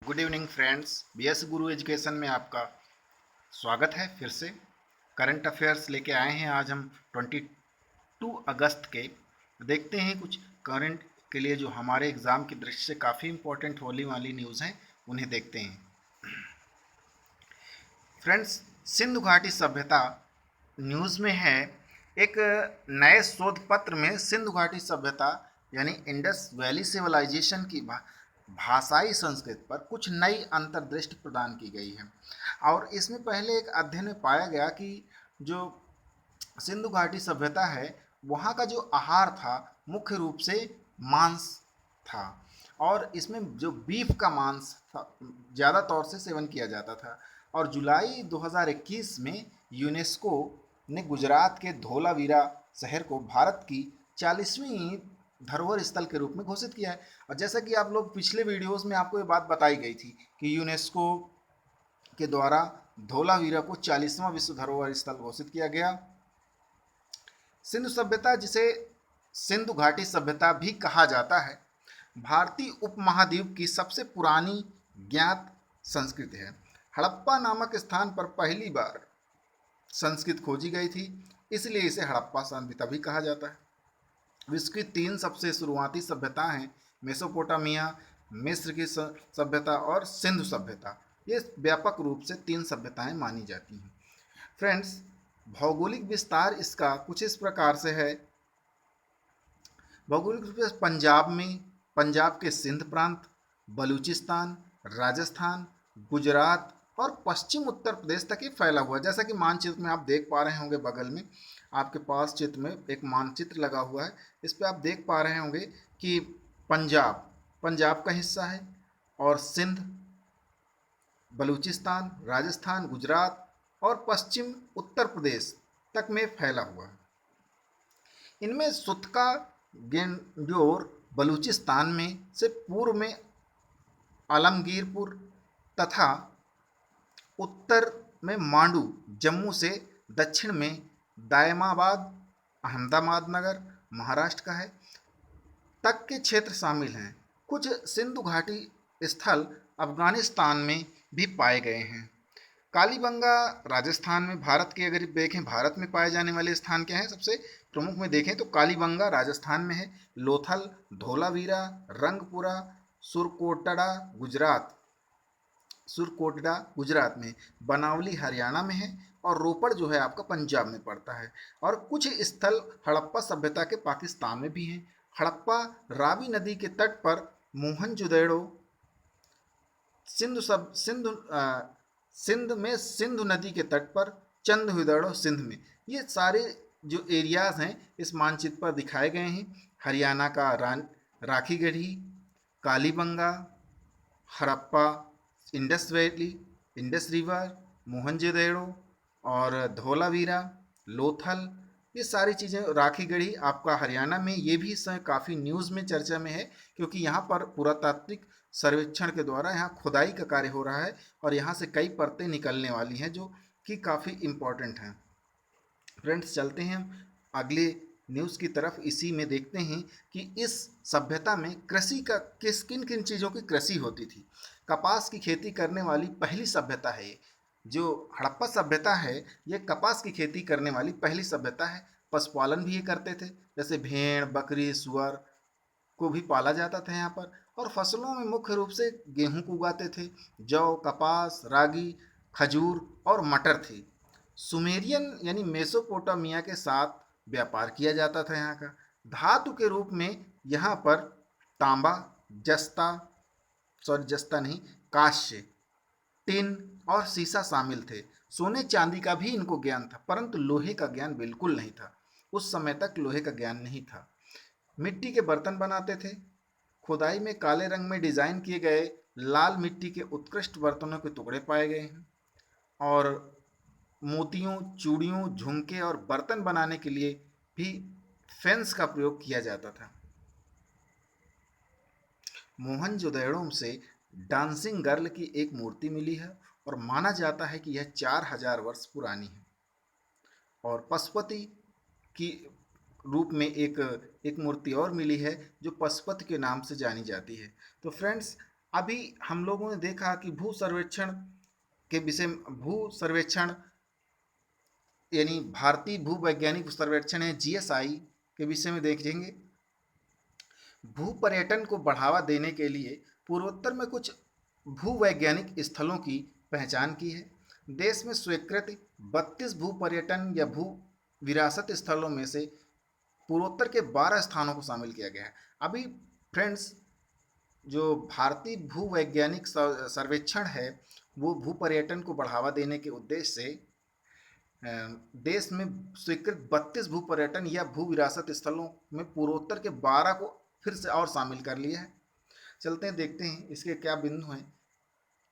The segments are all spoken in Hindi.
गुड इवनिंग फ्रेंड्स, बीएस गुरु एजुकेशन में आपका स्वागत है। फिर से करंट अफेयर्स लेके आए हैं। आज हम 22 अगस्त के देखते हैं कुछ करंट के लिए जो हमारे एग्ज़ाम की दृष्टि से काफ़ी इंपॉर्टेंट होने वाली न्यूज़ हैं, उन्हें देखते हैं। फ्रेंड्स, सिंधु घाटी सभ्यता न्यूज़ में है। एक नए शोध पत्र में सिंधु घाटी सभ्यता यानी इंडस वैली सिविलाइजेशन की भाषाई संस्कृत पर कुछ नई अंतर्दृष्टि प्रदान की गई है। और इसमें पहले एक अध्ययन में पाया गया कि जो सिंधु घाटी सभ्यता है, वहाँ का जो आहार था मुख्य रूप से मांस था, और इसमें जो बीफ का मांस था ज़्यादा तौर से सेवन किया जाता था। और जुलाई 2021 में यूनेस्को ने गुजरात के धोलावीरा शहर को भारत की 40वीं धरोहर स्थल के रूप में घोषित किया है। और जैसा कि आप लोग पिछले वीडियोस में आपको ये बात बताई गई थी कि यूनेस्को के द्वारा धोलावीरा को 40वां विश्व धरोहर स्थल घोषित किया गया। सिंधु सभ्यता, जिसे सिंधु घाटी सभ्यता भी कहा जाता है, भारतीय उपमहाद्वीप की सबसे पुरानी ज्ञात संस्कृति है। हड़प्पा नामक स्थान पर पहली बार संस्कृत खोजी गई थी, इसलिए इसे हड़प्पा सभ्यता भी कहा जाता है। विश्व की 3 सबसे शुरुआती सभ्यता हैं मेसोपोटामिया, मिस्र की सभ्यता और सिंधु सभ्यता। ये व्यापक रूप से 3 सभ्यताएं मानी जाती हैं। फ्रेंड्स, भौगोलिक विस्तार इसका कुछ इस प्रकार से है। भौगोलिक रूप से पंजाब के सिंध प्रांत, बलूचिस्तान, राजस्थान, गुजरात और पश्चिम उत्तर प्रदेश तक ये फैला हुआ है। जैसा कि मानचित्र में आप देख पा रहे होंगे, बगल में आपके पास चित्र में एक मानचित्र लगा हुआ है। इस पर आप देख पा रहे होंगे कि पंजाब का हिस्सा है, और सिंध, बलूचिस्तान, राजस्थान, गुजरात और पश्चिम उत्तर प्रदेश तक में फैला हुआ है। इनमें सुतका गेंडोर बलूचिस्तान में से पूर्व में आलमगीरपुर तथा उत्तर में मांडू जम्मू से दक्षिण में दायमाबाद अहमदाबाद नगर महाराष्ट्र का है तक के क्षेत्र शामिल हैं। कुछ सिंधु घाटी स्थल अफगानिस्तान में भी पाए गए हैं। कालीबंगा राजस्थान में, भारत के अगर देखें भारत में पाए जाने वाले स्थान क्या हैं, सबसे प्रमुख में देखें तो कालीबंगा राजस्थान में है, लोथल, धोलावीरा, रंगपुरा, सुरकोटड़ा गुजरात में, बनावली हरियाणा में है, और रोपड़ जो है आपका पंजाब में पड़ता है। और कुछ स्थल हड़प्पा सभ्यता के पाकिस्तान में भी हैं। हड़प्पा रावी नदी के तट पर मोहनजोदड़ो, सिंध में सिंधु नदी के तट पर चंदहुदड़ो सिंध में, ये सारे जो एरियाज हैं इस मानचित्र पर दिखाए गए हैं। हरियाणा का राखीगढ़ी, कालीबंगा, हड़प्पा, इंडस वैली, इंडस रिवर, मोहनजोदड़ो और धोलावीरा, लोथल, ये सारी चीज़ें। राखीगढ़ी आपका हरियाणा में, ये भी काफ़ी न्यूज़ में चर्चा में है, क्योंकि यहाँ पर पुरातात्विक सर्वेक्षण के द्वारा यहाँ खुदाई का कार्य हो रहा है, और यहाँ से कई परतें निकलने वाली हैं जो कि काफ़ी इम्पोर्टेंट हैं। फ्रेंड्स, चलते हैं अगले न्यूज़ की तरफ। इसी में देखते हैं कि इस सभ्यता में कृषि का किन किन चीज़ों की कृषि होती थी। कपास की खेती करने वाली पहली सभ्यता है ये। जो हड़प्पा सभ्यता है, ये कपास की खेती करने वाली पहली सभ्यता है। पशुपालन भी ये करते थे, जैसे भेड़, बकरी, सुअर को भी पाला जाता था यहाँ पर। और फसलों में मुख्य रूप से गेहूं को उगाते थे, जौ, कपास, रागी, खजूर और मटर थी। सुमेरियन यानी मेसोपोटामिया के साथ व्यापार किया जाता था यहाँ का। धातु के रूप में यहाँ पर तांबा, जस्ता जस्ता नहीं, कांस्य, टिन और शीशा शामिल थे। सोने चांदी का भी इनको ज्ञान था, परंतु लोहे का ज्ञान बिल्कुल नहीं था। उस समय तक लोहे का ज्ञान नहीं था। मिट्टी के बर्तन बनाते थे। खुदाई में काले रंग में डिजाइन किए गए लाल मिट्टी के उत्कृष्ट बर्तनों के टुकड़े पाए गए हैं। और मोतियों, चूड़ियों, झुमके और बर्तन बनाने के लिए भी फेंस का प्रयोग किया जाता था। मोहनजोदड़ो से डांसिंग गर्ल की एक मूर्ति मिली है, और माना जाता है कि यह 4000 वर्ष पुरानी है। और पशुपति की रूप में एक मूर्ति और मिली है जो पशुपति के नाम से जानी जाती है। तो फ्रेंड्स, अभी हम लोगों ने देखा कि भू सर्वेक्षण के विषय में, भू सर्वेक्षण यानी भारतीय भू वैज्ञानिक सर्वेक्षण है जीएसआई के विषय में देखेंगे। भू पर्यटन को बढ़ावा देने के लिए पूर्वोत्तर में कुछ भू वैज्ञानिक स्थलों की पहचान की है। देश में स्वीकृत 32 भू पर्यटन या भू विरासत स्थलों में से पूर्वोत्तर के 12 स्थानों को शामिल किया गया है। अभी फ्रेंड्स, जो भारतीय भू वैज्ञानिक सर्वेक्षण है वो भू पर्यटन को बढ़ावा देने के उद्देश्य से देश में स्वीकृत 32 भू पर्यटन या भू विरासत स्थलों में पूर्वोत्तर के 12 को फिर से और शामिल कर लिया है। चलते हैं, देखते हैं इसके क्या बिंदु हैं।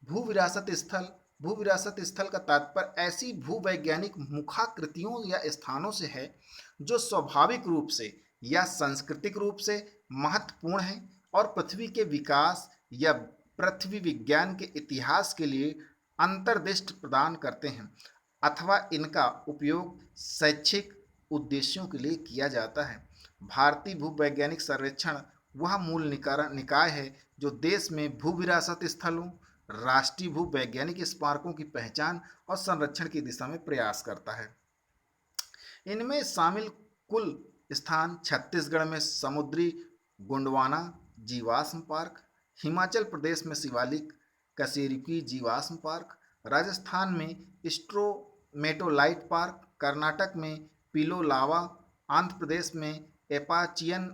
भू विरासत स्थल, भू विरासत स्थल का तात्पर्य ऐसी भू वैज्ञानिक मुखाकृतियों या स्थानों से है जो स्वाभाविक रूप से या सांस्कृतिक रूप से महत्वपूर्ण है और पृथ्वी के विकास या पृथ्वी विज्ञान के इतिहास के लिए अंतर्दृष्टि प्रदान करते हैं अथवा इनका उपयोग शैक्षिक उद्देश्यों के लिए किया जाता है। भारतीय भू वैज्ञानिक सर्वेक्षण वह मूल निकाय है जो देश में भू विरासत स्थलों, राष्ट्रीय भू वैज्ञानिक स्मारकों की पहचान और संरक्षण की दिशा में प्रयास करता है। इनमें शामिल कुल स्थान छत्तीसगढ़ में समुद्री गोंडवाना जीवाश्म पार्क, हिमाचल प्रदेश में शिवालिक कशेरुकी जीवाश्म पार्क, राजस्थान में स्ट्रोमेटोलाइट पार्क, कर्नाटक में पिलोलावा, आंध्र प्रदेश में एपाचियन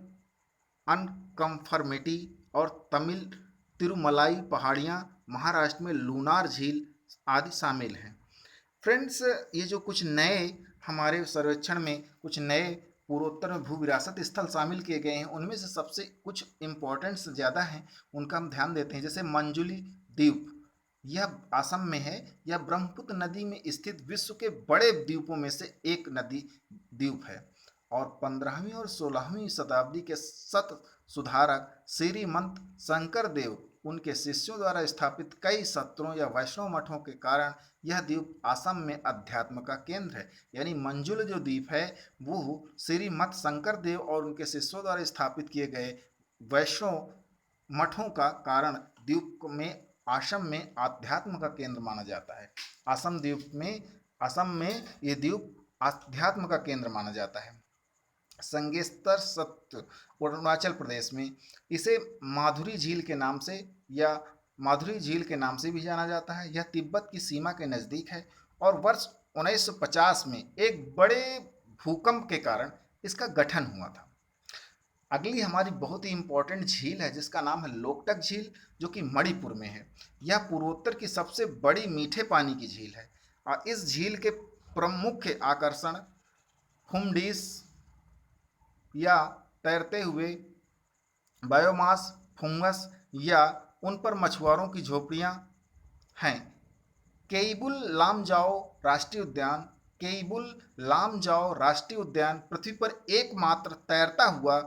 अनकंफर्मेटी और तमिल तिरुमलाई पहाड़ियाँ, महाराष्ट्र में लूनार झील आदि शामिल हैं। फ्रेंड्स, ये जो कुछ नए हमारे सर्वेक्षण में कुछ नए पूर्वोत्तर में भू विरासत स्थल शामिल किए गए हैं, उनमें से सबसे कुछ इम्पोर्टेंट्स ज़्यादा हैं, उनका हम ध्यान देते हैं। जैसे मंजुली द्वीप, यह असम में है। यह ब्रह्मपुत्र नदी में स्थित विश्व के बड़े द्वीपों में से एक नदी द्वीप है और 15वीं और 16वीं शताब्दी के सत सुधारक श्रीमंत शंकर देव उनके शिष्यों द्वारा स्थापित कई सत्रों या वैष्णव मठों के कारण यह द्वीप असम में अध्यात्म का केंद्र है। यानी मंजुल जो द्वीप है वो श्रीमंत शंकर देव और उनके शिष्यों द्वारा स्थापित किए गए वैष्णव मठों का कारण द्वीप में असम में आध्यात्म का केंद्र माना जाता है। असम में ये द्वीप आध्यात्म का केंद्र माना जाता है। संगेस्तर सत्य अरुणाचल प्रदेश में, इसे माधुरी झील के नाम से या माधुरी झील के नाम से भी जाना जाता है। यह तिब्बत की सीमा के नज़दीक है और वर्ष 1950 में एक बड़े भूकंप के कारण इसका गठन हुआ था। अगली हमारी बहुत ही इम्पोर्टेंट झील है जिसका नाम है लोकटक झील, जो कि मणिपुर में है। यह पूर्वोत्तर की सबसे बड़ी मीठे पानी की झील है और इस झील के प्रमुख आकर्षण हुमडीस या तैरते हुए बायोमास फंगस या उन पर मछुआरों की झोपड़ियां हैं। केइबुल लामजाओ राष्ट्रीय उद्यान, केइबुल लामजाओ राष्ट्रीय उद्यान पृथ्वी पर एकमात्र तैरता हुआ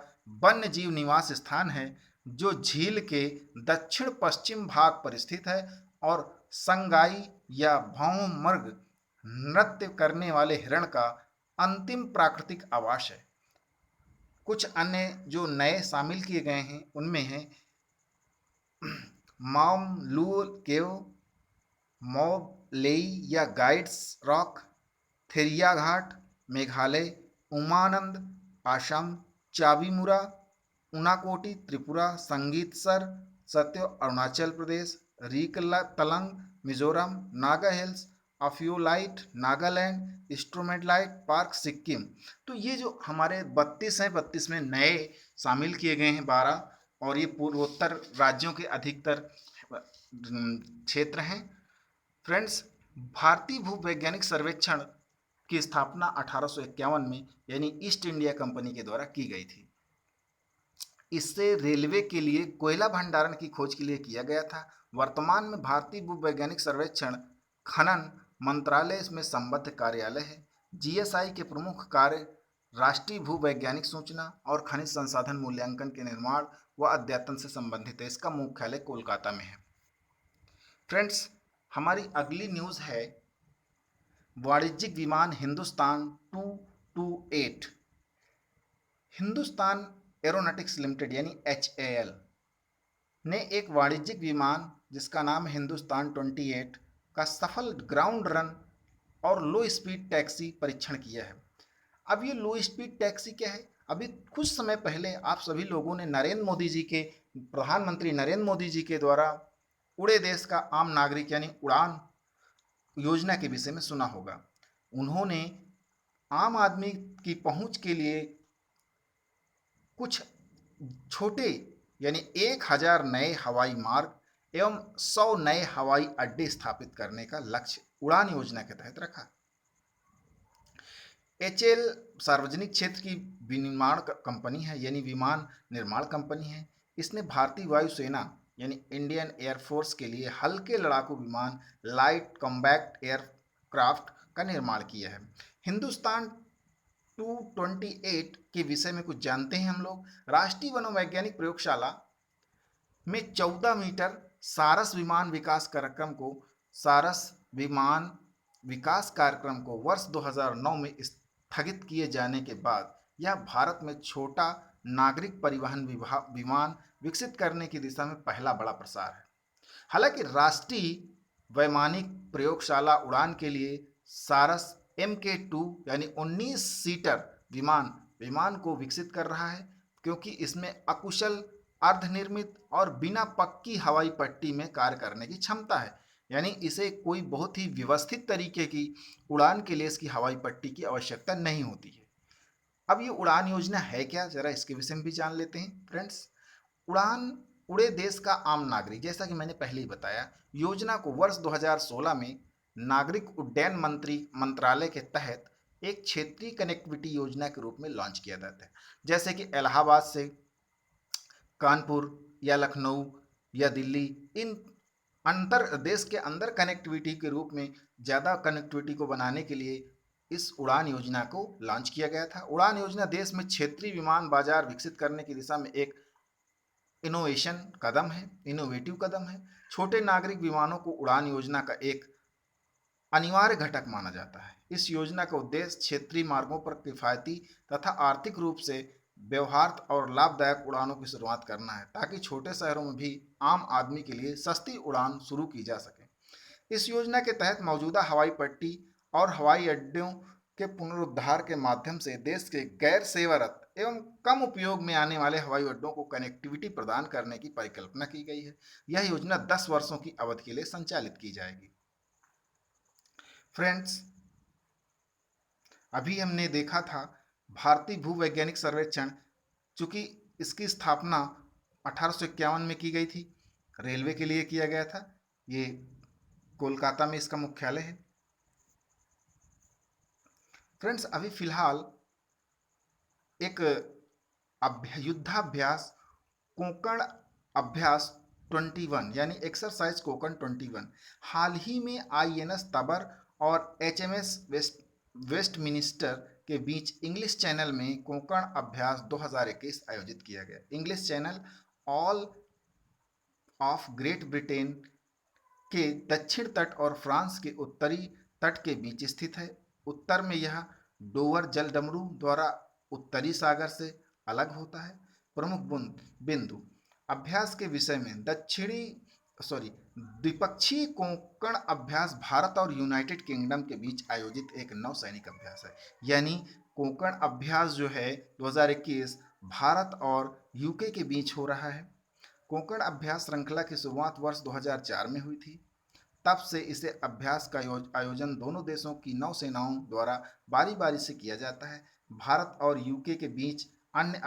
वन्य जीव निवास स्थान है जो झील के दक्षिण पश्चिम भाग पर स्थित है और संगाई या भौमर्ग नृत्य करने वाले हिरण का अंतिम प्राकृतिक आवास है। कुछ अन्य जो नए शामिल किए गए हैं उनमें है मामलूर केव, मौलेई या गाइड्स रॉक, थेरिया घाट मेघालय, उमानंद आसाम, चाबीमुरा उनाकोटी त्रिपुरा, संगीतसर सत्य अरुणाचल प्रदेश, रीकलतलंग मिजोरम, नागा हिल्स, अफियोलाइट नागालैंड, इंस्ट्रूमेंटलाइट पार्क सिक्किम। तो ये जो हमारे 32 हैं, 32 में नए शामिल किए गए हैं 12, और ये पूर्वोत्तर राज्यों के अधिकतर क्षेत्र हैं। फ्रेंड्स, भारतीय भूवैज्ञानिक सर्वेक्षण की स्थापना 1851 में यानी ईस्ट इंडिया कंपनी के द्वारा की गई थी। इससे रेलवे के लिए कोयला भंडारण की खोज के लिए किया गया था। वर्तमान में भारतीय भूवैज्ञानिक सर्वेक्षण खनन मंत्रालय में संबद्ध कार्यालय है। जीएसआई के प्रमुख कार्य राष्ट्रीय भूवैज्ञानिक सूचना और खनिज संसाधन मूल्यांकन के निर्माण व अद्यतन से संबंधित है। इसका मुख्यालय कोलकाता में है। फ्रेंड्स, हमारी अगली न्यूज़ है वाणिज्यिक विमान हिंदुस्तान 228। हिंदुस्तान एरोनॉटिक्स लिमिटेड यानी HAL ने एक वाणिज्यिक विमान जिसका नाम है हिंदुस्तान 28 का सफल ग्राउंड रन और लो स्पीड टैक्सी परीक्षण किया है। अब ये लो स्पीड टैक्सी क्या है? अभी कुछ समय पहले आप सभी लोगों ने नरेंद्र मोदी जी के, प्रधानमंत्री नरेंद्र मोदी जी के द्वारा उड़े देश का आम नागरिक यानी उड़ान योजना के विषय में सुना होगा। उन्होंने आम आदमी की पहुंच के लिए कुछ छोटे यानी 1000 नए हवाई मार्ग एवं 100 नए हवाई अड्डे स्थापित करने का लक्ष्य उड़ान योजना के तहत रखा। एचएल सार्वजनिक क्षेत्र की विनिर्माण कंपनी है यानी विमान निर्माण कंपनी है। इसने भारतीय वायुसेना यानी इंडियन एयरफोर्स के लिए हल्के लड़ाकू विमान लाइट कॉम्बैक्ट एयरक्राफ्ट का निर्माण किया है। हिंदुस्तान 228 के विषय में कुछ जानते हैं हम लोग। राष्ट्रीय मनोवैज्ञानिक प्रयोगशाला में 14 मीटर सारस विमान विकास कार्यक्रम को वर्ष 2009 में स्थगित किए जाने के बाद यह भारत में छोटा नागरिक परिवहन विमान विकसित करने की दिशा में पहला बड़ा प्रसार है। हालांकि राष्ट्रीय वैमानिक प्रयोगशाला उड़ान के लिए सारस MK2 यानी 19 सीटर विमान को विकसित कर रहा है, क्योंकि इसमें अकुशल, अर्धनिर्मित और बिना पक्की हवाई पट्टी में कार्य करने की क्षमता है। यानी इसे कोई बहुत ही व्यवस्थित तरीके की उड़ान के लिए इसकी हवाई पट्टी की आवश्यकता नहीं होती है। अब ये उड़ान योजना है क्या, जरा इसके विषय में भी जान लेते हैं फ्रेंड्स। उड़े देश का आम नागरिक, जैसा कि मैंने पहले ही बताया, योजना को वर्ष 2016 में नागरिक उड्डयन मंत्रालय के तहत एक क्षेत्रीय कनेक्टिविटी योजना के रूप में लॉन्च किया जाता है। जैसे कि इलाहाबाद से कानपुर या लखनऊ या दिल्ली, इन देश के अंदर कनेक्टिविटी के रूप में ज़्यादा कनेक्टिविटी को बनाने के लिए इस उड़ान योजना को लॉन्च किया गया था। उड़ान योजना देश में क्षेत्रीय विमान बाजार विकसित करने की दिशा में एक इनोवेटिव कदम है। छोटे नागरिक विमानों को उड़ान योजना का एक अनिवार्य घटक माना जाता है। इस योजना का उद्देश्य क्षेत्रीय मार्गों पर किफायती तथा आर्थिक रूप से व्यवहार्य और लाभदायक उड़ानों की शुरुआत करना है, ताकि छोटे शहरों में भी आम आदमी के लिए सस्ती उड़ान शुरू की जा सके। इस योजना के तहत मौजूदा हवाई पट्टी और हवाई अड्डों के पुनरुद्धार के माध्यम से देश के गैर सेवारत एवं कम उपयोग में आने वाले हवाई अड्डों को कनेक्टिविटी प्रदान करने की परिकल्पना की गई है। यह योजना 10 वर्षों की अवधि के लिए संचालित की जाएगी। फ्रेंड्स, अभी हमने देखा था भारतीय भूवैज्ञानिक सर्वेक्षण, चूंकि इसकी स्थापना 1851 में की गई थी, रेलवे के लिए किया गया था। ये कोलकाता में इसका मुख्यालय है। फ्रेंड्स, अभी फिलहाल एक युद्धाभ्यास कोंकण अभ्यास 21 यानी एक्सरसाइज कोंकण 21 हाल ही में INS तबर और HMS वेस्टमिनिस्टर के बीच इंग्लिश चैनल में कोंकण अभ्यास 2021 आयोजित किया गया। English channel all of great Britain के दक्षिण तट और फ्रांस के उत्तरी तट के बीच स्थित है। उत्तर में यह डोवर जलडमरू द्वारा उत्तरी सागर से अलग होता है। प्रमुख बिंदु अभ्यास के विषय में द्विपक्षीय कोंकण अभ्यास भारत और यूनाइटेड किंगडम के बीच आयोजित एक नौसैनिक अभ्यास है। यानी कोंकण अभ्यास जो है 2021 भारत और यूके के बीच हो रहा है। कोंकण अभ्यास श्रृंखला की शुरुआत वर्ष 2004 में हुई थी। तब से इसे अभ्यास का आयोजन दोनों देशों की नौसेनाओं द्वारा बारी बारी से किया जाता है। भारत और यूके के बीच अन्य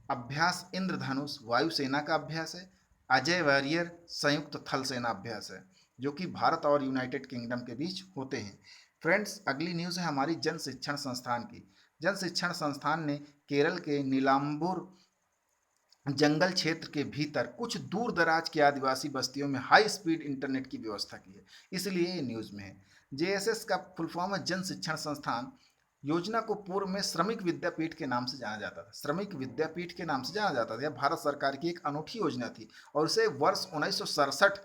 अभ्यास इंद्रधनुष वायुसेना का अभ्यास है। अजय वॉरियर संयुक्त थल सेना अभ्यास है, जो कि भारत और यूनाइटेड किंगडम के बीच होते हैं। फ्रेंड्स, अगली न्यूज़ है हमारी जन शिक्षण संस्थान की। जन शिक्षण संस्थान ने केरल के नीलांबूर जंगल क्षेत्र के भीतर कुछ दूर दराज की आदिवासी बस्तियों में हाई स्पीड इंटरनेट की व्यवस्था की है, इसलिए ये न्यूज़ में है। JSS का फुल फॉर्म है जन शिक्षण संस्थान। योजना को पूर्व में श्रमिक विद्यापीठ के नाम से जाना जाता था। श्रमिक विद्यापीठ के नाम से जाना जाता था। यह भारत सरकार की एक अनूठी योजना थी और इसे वर्ष 1967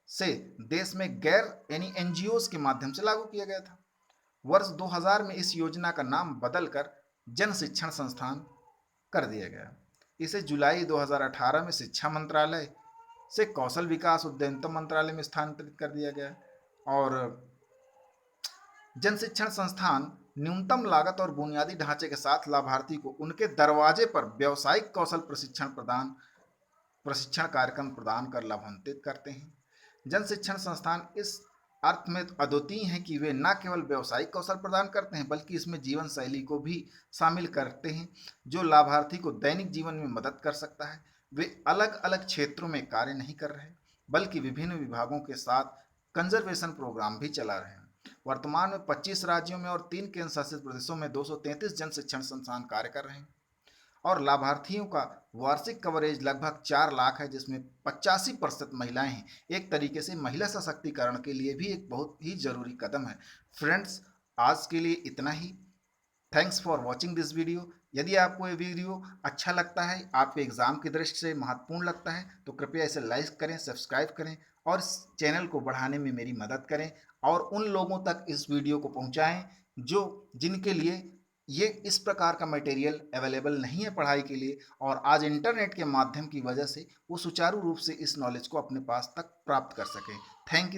से देश में गैर यानी NGOs के माध्यम से लागू किया गया था। वर्ष 2000 में इस योजना का नाम बदलकर जन शिक्षण संस्थान कर दिया गया। इसे जुलाई 2018 में शिक्षा मंत्रालय से कौशल विकास उद्यमिता मंत्रालय में स्थानांतरित कर दिया गया। और जन शिक्षण संस्थान न्यूनतम लागत और बुनियादी ढांचे के साथ लाभार्थी को उनके दरवाजे पर व्यावसायिक कौशल प्रशिक्षण कार्यक्रम प्रदान कर लाभान्वित करते हैं। जन शिक्षण संस्थान इस अर्थ में अद्वितीय हैं कि वे न केवल व्यावसायिक कौशल प्रदान करते हैं बल्कि इसमें जीवन शैली को भी शामिल करते हैं जो लाभार्थी को दैनिक जीवन में मदद कर सकता है। वे अलग अलग क्षेत्रों में कार्य नहीं कर रहे बल्कि विभिन्न विभागों के साथ कंजर्वेशन प्रोग्राम भी चला रहे हैं। वर्तमान में 25 राज्यों में और 3 केंद्र शासित प्रदेशों में 233 जन शिक्षण संस्थान कार्य कर रहे हैं और लाभार्थियों का वार्षिक कवरेज लगभग 4 लाख है, जिसमें 85% महिलाएं हैं। एक तरीके से महिला सशक्तिकरण के लिए भी एक बहुत ही जरूरी कदम है। फ्रेंड्स, आज के लिए इतना ही। Thanks for watching this video. यदि आपको ये वीडियो अच्छा लगता है, आपके एग्जाम की दृष्टि से महत्वपूर्ण लगता है, तो कृपया इसे लाइक करें, सब्सक्राइब करें और इस चैनल को बढ़ाने में मेरी मदद करें और उन लोगों तक इस वीडियो को पहुंचाएं जिनके लिए ये इस प्रकार का मटेरियल अवेलेबल नहीं है पढ़ाई के लिए, और आज इंटरनेट के माध्यम की वजह से वो सुचारू रूप से इस नॉलेज को अपने पास तक प्राप्त कर सकें। Thank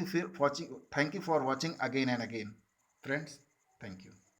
you for watching again and again friends. Thank you.